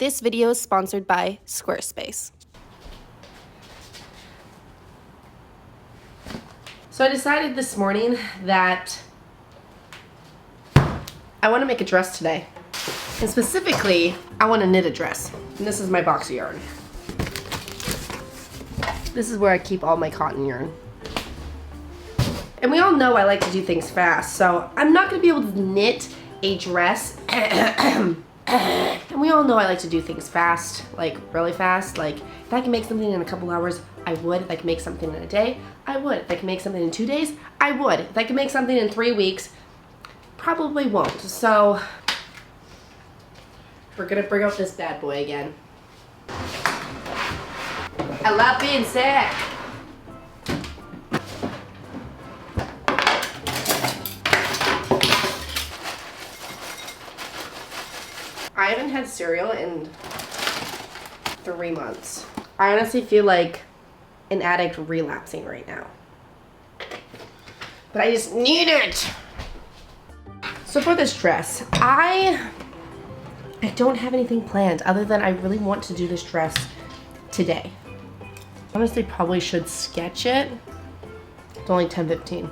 This video is sponsored by Squarespace. So I decided this morning that I want to make a dress today. And specifically, I want to knit a dress. And this is my box of yarn. This is where I keep all my cotton yarn. And we all know I like to do things fast, so I'm not going to be able to knit a dress. And we all know I like to do things fast, like really fast. Like if I can make something in a couple hours, I would. If I can make something in a day, I would. If I can make something in 2 days, I would. If I can make something in 3 weeks, probably won't. So we're gonna bring out this bad boy again. I love being sick. I haven't had cereal in 3 months. I honestly feel like an addict relapsing right now. But I just need it. So for this dress, I don't have anything planned other than I really want to do this dress today. Honestly, probably should sketch it. It's only 10:15.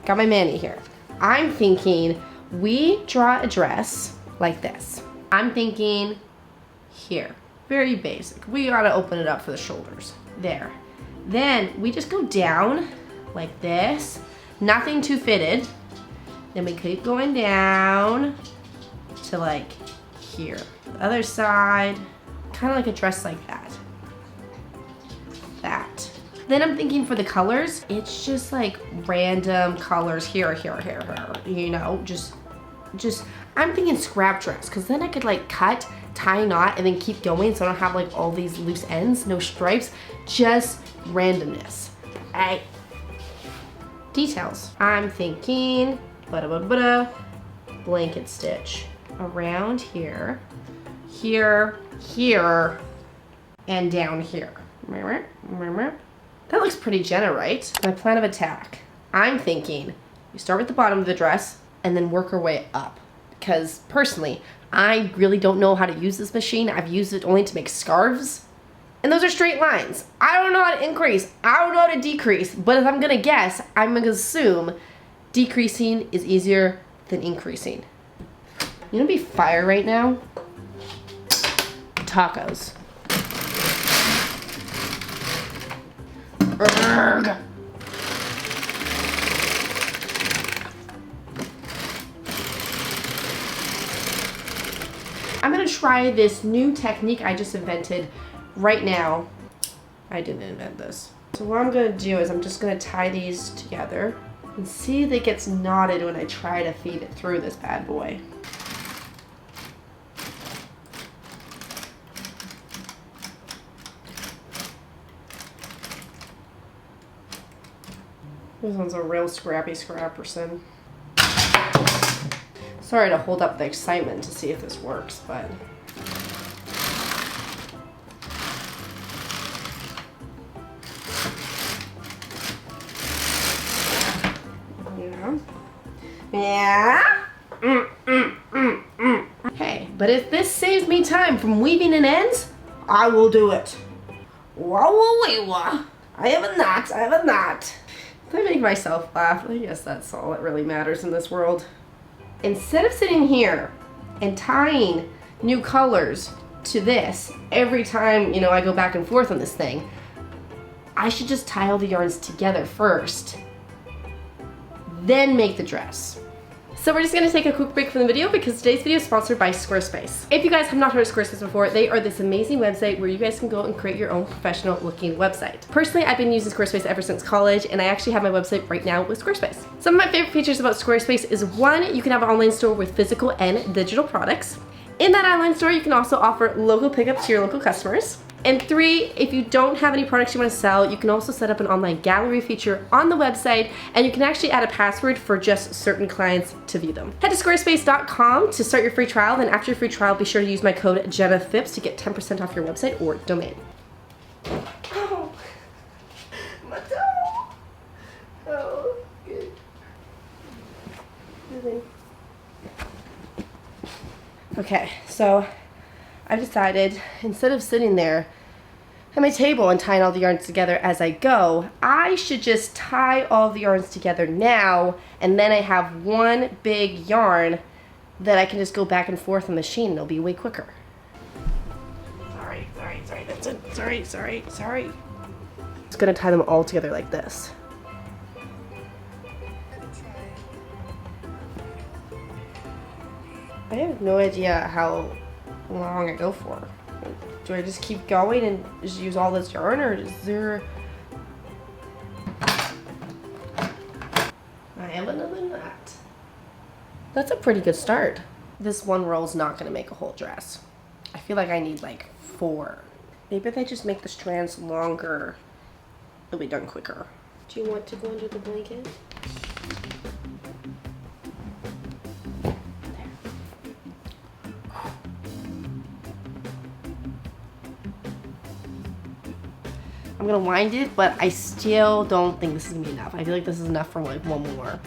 Got my Manny here. I'm thinking we draw a dress like this. I'm thinking here, very basic. We gotta open it up for the shoulders. There. Then we just go down like this. Nothing too fitted. Then we keep going down to like here. The other side, kind of like a dress like that. That. Then I'm thinking for the colors, it's just like random colors here, you know, just, I'm thinking scrap dress, because then I could like cut, tie, knot, and then keep going so I don't have like all these loose ends, no stripes, just randomness. Alright. Details. I'm thinking, blanket stitch around here, here, and down here. That looks pretty Jenna, right? My plan of attack. I'm thinking you start with the bottom of the dress and then work our way up. Because personally, I really don't know how to use this machine. I've used it only to make scarves. And those are straight lines. I don't know how to increase. I don't know how to decrease. But if I'm gonna guess, I'm gonna assume decreasing is easier than increasing. You know what'd be fire right now? Tacos. Urgh. I'm gonna try this new technique I just invented right now. I didn't invent this. So what I'm gonna do is I'm just gonna tie these together and see if it gets knotted when I try to feed it through this bad boy. This one's a real scrapperson. Sorry to hold up the excitement to see if this works, but yeah. Hey, but if this saves me time from weaving in ends, I will do it. Wah. I have a knot. I make myself laugh. I guess that's all that really matters in this world. Instead of sitting here and tying new colors to this every time, you know, I go back and forth on this thing, I should just tie all the yarns together first, then make the dress. So we're just gonna take a quick break from the video because today's video is sponsored by Squarespace. If you guys have not heard of Squarespace before, they are this amazing website where you guys can go and create your own professional looking website. Personally, I've been using Squarespace ever since college, and I actually have my website right now with Squarespace. Some of my favorite features about Squarespace is one, you can have an online store with physical and digital products. In that online store, you can also offer local pickup to your local customers. And 3, if you don't have any products you want to sell, you can also set up an online gallery feature on the website, and you can actually add a password for just certain clients to view them. Head to squarespace.com to start your free trial. Then after your free trial, be sure to use my code JennaPhipps to get 10% off your website or domain. Oh, my toe. Oh, good. Okay, so I've decided, instead of sitting there at my table and tying all the yarns together as I go, I should just tie all the yarns together now, and then I have one big yarn that I can just go back and forth on the machine, and it'll be way quicker. Sorry, that's it. Sorry. Just gonna tie them all together like this. I have no idea how long I go for. Do I just keep going and just use all this yarn, or is there... I am another knot. That's a pretty good start. This one roll is not going to make a whole dress. I feel like I need like 4. Maybe if I just make the strands longer, it'll be done quicker. Do you want to go under the blanket? I'm gonna wind it, but I still don't think this is gonna be enough. I feel like this is enough for like one more.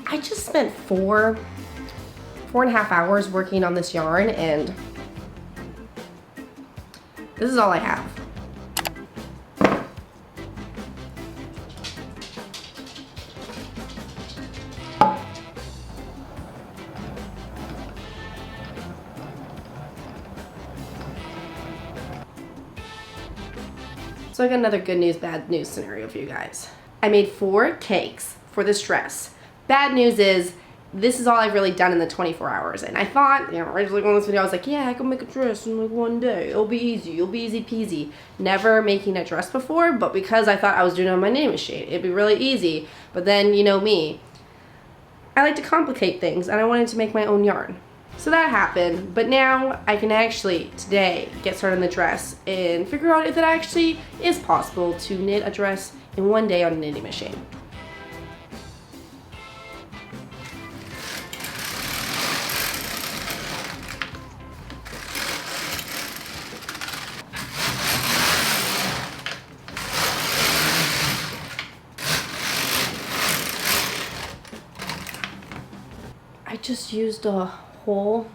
I just spent 4.5 hours working on this yarn, and this is all I have. So I got another good news, bad news scenario for you guys. I made 4 cakes for this dress. Bad news is, this is all I've really done in the 24 hours. And I thought, you know, originally going this video, I was like, yeah, I can make a dress in like one day. It'll be easy peasy. Never making a dress before, but because I thought I was doing it on my knitting machine, it'd be really easy. But then, you know me, I like to complicate things, and I wanted to make my own yarn. So that happened, but now I can actually, today, get started on the dress and figure out if it actually is possible to knit a dress in one day on a knitting machine. I just used a whole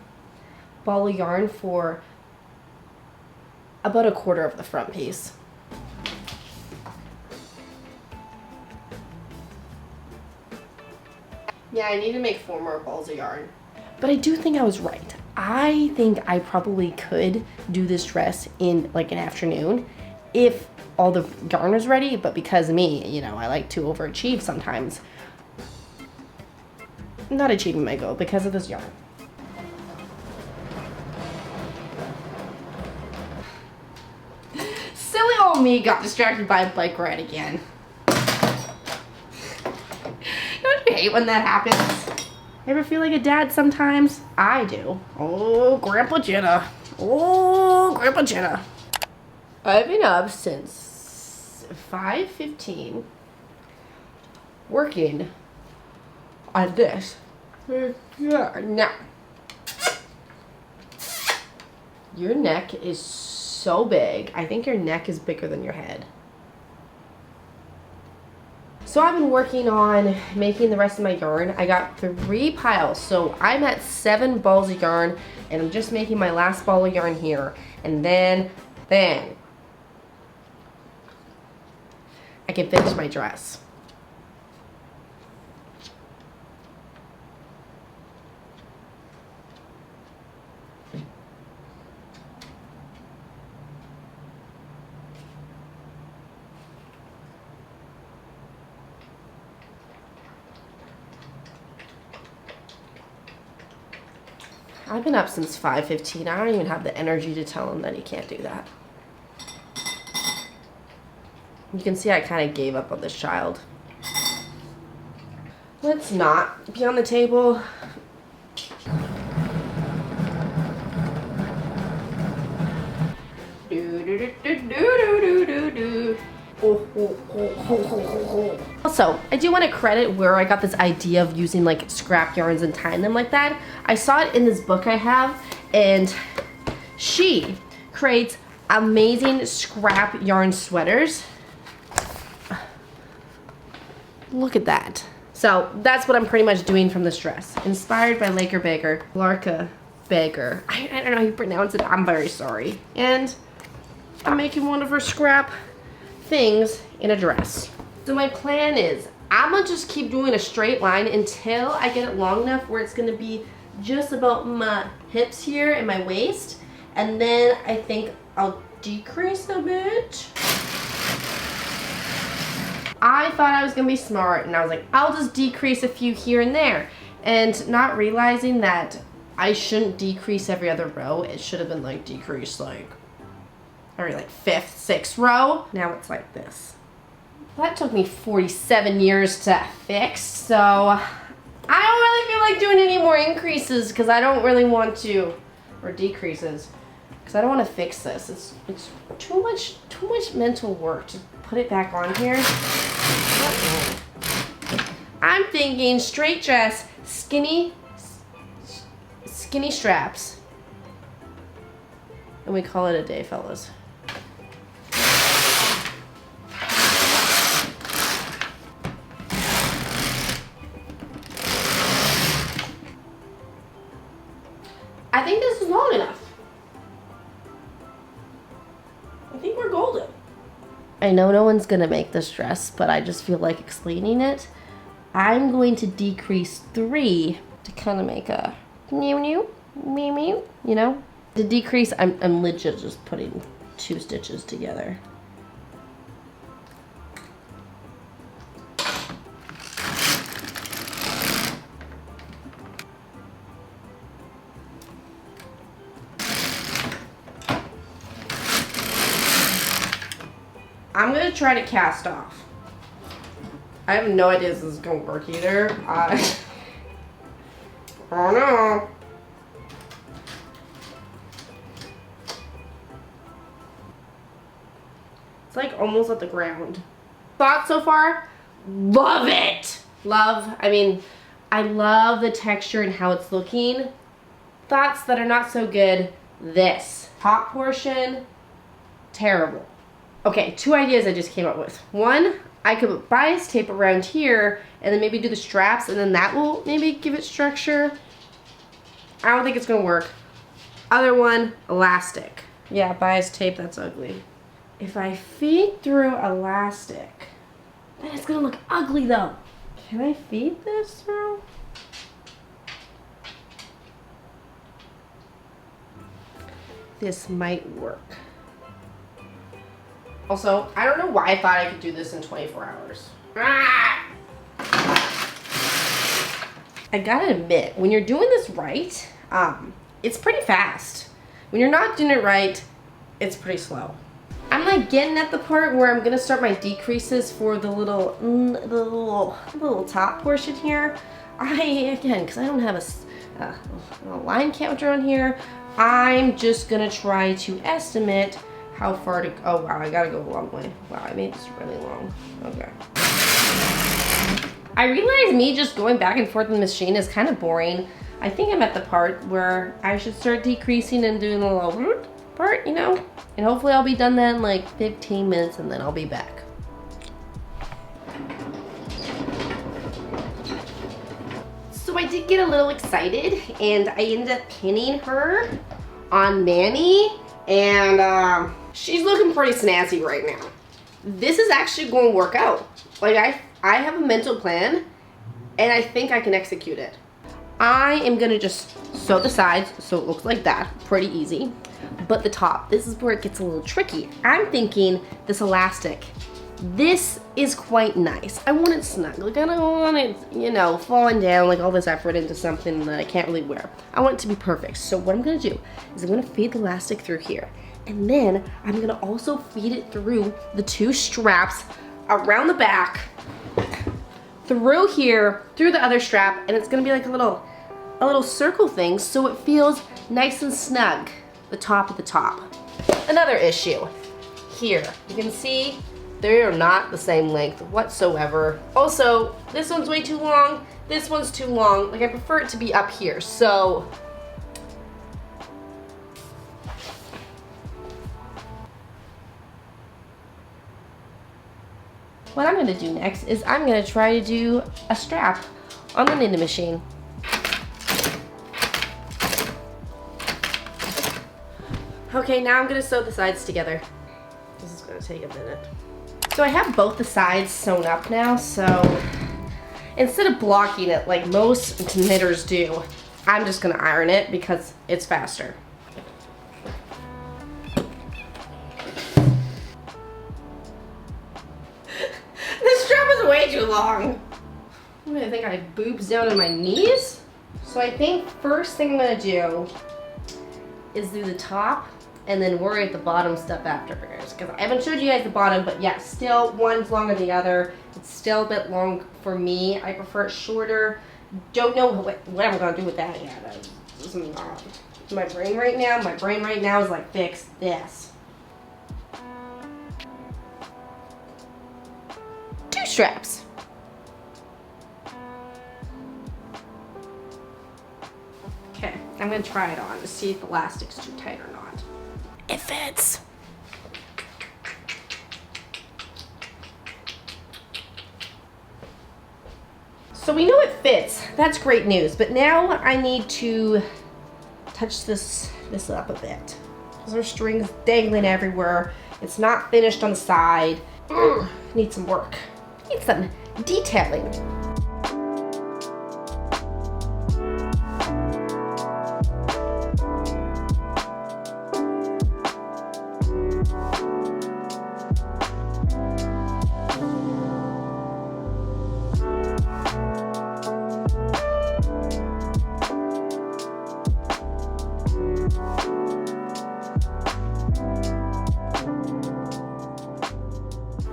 ball of yarn for about 1/4 of the front piece. Yeah, I need to make 4 more balls of yarn. But I do think I was right. I think I probably could do this dress in like an afternoon if all the yarn was ready, but because of me, you know, I like to overachieve sometimes. I'm not achieving my goal because of this yarn. Silly old me got distracted by a bike ride again. Don't you hate when that happens? Ever feel like a dad sometimes? I do. Oh, Grandpa Jenna. Oh, Grandpa Jenna. I've been up since 5:15 working on this. Now, your neck is so big. I think your neck is bigger than your head. So I've been working on making the rest of my yarn. I got 3 piles, so I'm at 7 balls of yarn, and I'm just making my last ball of yarn here, and then I can finish my dress. I've been up since 5:15. I don't even have the energy to tell him that he can't do that. You can see I kind of gave up on this child. Let's not be on the table. Also, I do want to credit where I got this idea of using like scrap yarns and tying them like that. I saw it in this book I have, and she creates amazing scrap yarn sweaters. Look at that. So that's what I'm pretty much doing from this dress. Inspired by Larka Baker. I don't know how you pronounce it. I'm very sorry. And I'm making one of her scrap things in a dress. So my plan is I'm gonna just keep doing a straight line until I get it long enough where it's gonna be just about my hips here and my waist. And then I think I'll decrease a bit. I thought I was gonna be smart and I was like, I'll just decrease a few here and there. And not realizing that I shouldn't decrease every other row. It should have been like decrease like every like 5th, 6th row. Now it's like this. That took me 47 years to fix, so I don't really feel like doing any more increases because I don't really want to, or decreases, because I don't want to fix this. It's too much mental work to put it back on here. I'm thinking straight dress, skinny straps, and we call it a day, fellas. I think this is long enough. I think we're golden. I know no one's gonna make this dress, but I just feel like explaining it. I'm going to decrease 3 to kind of make a mew, you know? The decrease, I'm legit just putting 2 stitches together. I'm gonna try to cast off. I have no idea if this is gonna work either. I don't know. It's like almost at the ground. Thoughts so far? Love it! I love the texture and how it's looking. Thoughts that are not so good, this. Top portion, terrible. Okay, 2 ideas I just came up with. One, I could put bias tape around here and then maybe do the straps and then that will maybe give it structure. I don't think it's gonna work. Other one, elastic. Yeah, bias tape, that's ugly. If I feed through elastic, then it's gonna look ugly though. Can I feed this through? This might work. Also, I don't know why I thought I could do this in 24 hours. Ah! I gotta admit, when you're doing this right, it's pretty fast. When you're not doing it right, it's pretty slow. I'm like getting at the part where I'm gonna start my decreases for the little top portion here. Again, because I don't have a line counter on here, I'm just gonna try to estimate how far to, oh wow, I gotta go a long way. Wow, I made this really long. Okay. I realize me just going back and forth in the machine is kind of boring. I think I'm at the part where I should start decreasing and doing a little part, you know? And hopefully I'll be done then in like 15 minutes and then I'll be back. So I did get a little excited and I ended up pinning her on Manny and she's looking pretty snazzy right now. This is actually going to work out. Like I have a mental plan and I think I can execute it. I am gonna just sew the sides so it looks like that, pretty easy. But the top, this is where it gets a little tricky. I'm thinking this elastic, this is quite nice. I want it snug, like I don't want it, you know, falling down, like all this effort into something that I can't really wear. I want it to be perfect. So what I'm gonna do is I'm gonna feed the elastic through here. And then I'm gonna also feed it through the 2 straps around the back through here, through the other strap, and it's gonna be like a little circle thing so it feels nice and snug, the top of the top. Another issue here, you can see they are not the same length whatsoever. Also, this one's way too long, this one's too long. Like I prefer it to be up here, so. What I'm gonna do next is I'm gonna try to do a strap on the knitting machine. Okay, now I'm gonna sew the sides together. This is gonna take a minute. So I have both the sides sewn up now, so instead of blocking it like most knitters do, I'm just gonna iron it because it's faster. This strap is way too long. I think I have boobs down to my knees. So I think first thing I'm gonna do is do the top and then worry at the bottom stuff afterwards. Because I haven't showed you guys the bottom, but yeah, still one's longer than the other. It's still a bit long for me. I prefer it shorter. Don't know what I'm gonna do with that yet. This is not my brain right now. My brain right now is like, fix this. Two straps. Okay, I'm gonna try it on to see if the elastic's too tight or not. It fits. So we know it fits. That's great news. But now I need to touch this up a bit. There's strings dangling everywhere. It's not finished on the side. Need some work. Need some detailing.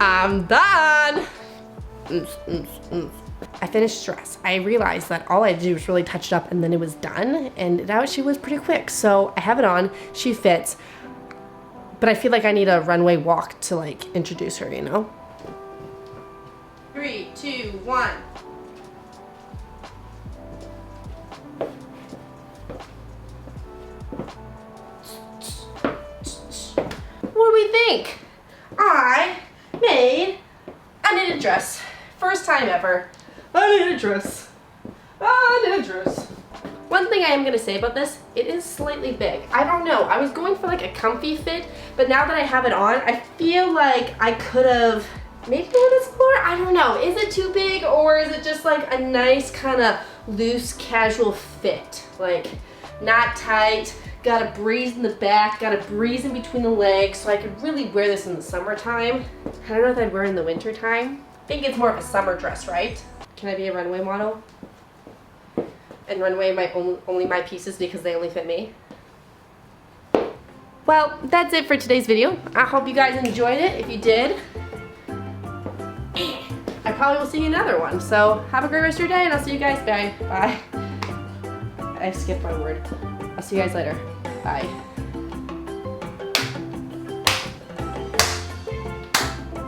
I'm done. I finished dress. I realized that all I had to do was really touch it up and then it was done, and now she was pretty quick. So I have it on, she fits, but I feel like I need a runway walk to like introduce her, you know? 3, 2, 1. What do we think? I made a knitted dress. First time ever. I knitted a dress. I knitted a dress. One thing I am gonna say about this, it is slightly big. I don't know, I was going for like a comfy fit, but now that I have it on, I feel like I could have maybe made it smaller. I don't know. Is it too big, or is it just like a nice kind of loose, casual fit? Like not tight, got a breeze in the back, got a breeze in between the legs, so I could really wear this in the summertime. I don't know if I'd wear it in the wintertime. I think it's more of a summer dress, right? Can I be a runway model? And runway only my pieces because they only fit me? Well, that's it for today's video. I hope you guys enjoyed it. If you did, I probably will see you in another one. So have a great rest of your day, and I'll see you guys. Bye. I skipped one word. I'll see you guys later. Bye.